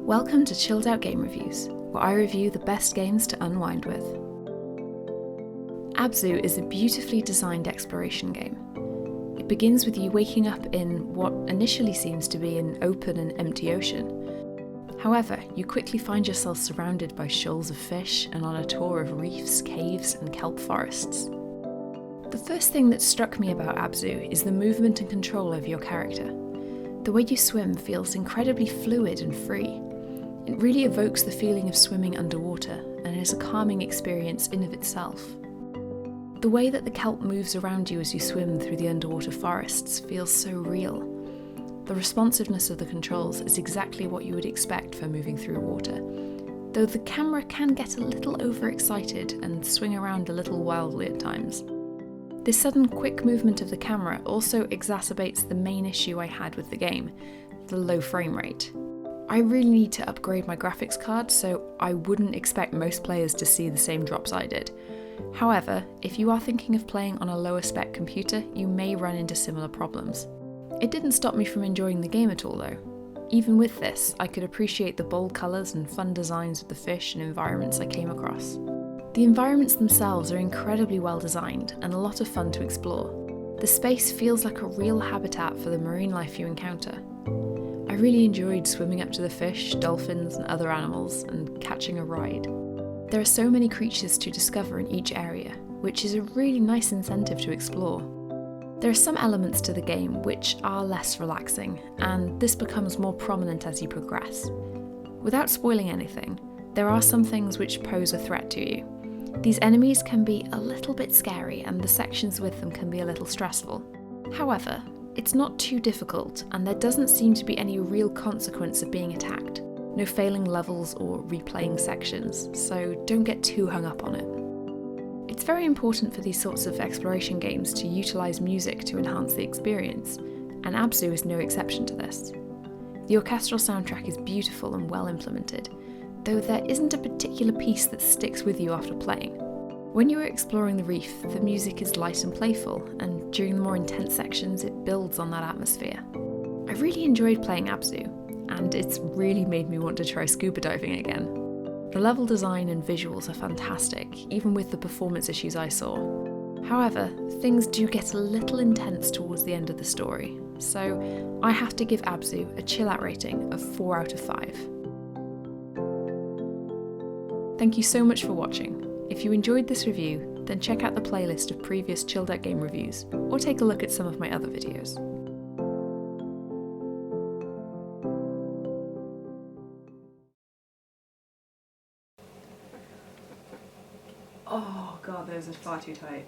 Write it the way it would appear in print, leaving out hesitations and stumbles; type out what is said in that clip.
Welcome to Chilled Out Game Reviews, where I review the best games to unwind with. Abzu is a beautifully designed exploration game. It begins with you waking up in what initially seems to be an open and empty ocean. However, you quickly find yourself surrounded by shoals of fish and on a tour of reefs, caves, and kelp forests. The first thing that struck me about Abzu is the movement and control over your character. The way you swim feels incredibly fluid and free. It really evokes the feeling of swimming underwater and is a calming experience in of itself. The way that the kelp moves around you as you swim through the underwater forests feels so real. The responsiveness of the controls is exactly what you would expect for moving through water, though the camera can get a little overexcited and swing around a little wildly at times. This sudden quick movement of the camera also exacerbates the main issue I had with the game, the low frame rate. I really need to upgrade my graphics card, so I wouldn't expect most players to see the same drops I did. However, if you are thinking of playing on a lower spec computer, you may run into similar problems. It didn't stop me from enjoying the game at all though. Even with this, I could appreciate the bold colours and fun designs of the fish and environments I came across. The environments themselves are incredibly well designed and a lot of fun to explore. The space feels like a real habitat for the marine life you encounter. I really enjoyed swimming up to the fish, dolphins and other animals and catching a ride. There are so many creatures to discover in each area, which is a really nice incentive to explore. There are some elements to the game which are less relaxing, and this becomes more prominent as you progress. Without spoiling anything, there are some things which pose a threat to you. These enemies can be a little bit scary and the sections with them can be a little stressful. However, it's not too difficult and there doesn't seem to be any real consequence of being attacked. No failing levels or replaying sections, so don't get too hung up on it. It's very important for these sorts of exploration games to utilise music to enhance the experience, and Abzu is no exception to this. The orchestral soundtrack is beautiful and well implemented, though there isn't a particular piece that sticks with you after playing. When you are exploring the reef, the music is light and playful, and during the more intense sections it builds on that atmosphere. I really enjoyed playing Abzu, and it's really made me want to try scuba diving again. The level design and visuals are fantastic, even with the performance issues I saw. However, things do get a little intense towards the end of the story, so I have to give Abzu a chill out rating of 4 out of 5. Thank you so much for watching. If you enjoyed this review, then check out the playlist of previous Chilled Out Game reviews, or take a look at some of my other videos. Oh god, those are far too tight.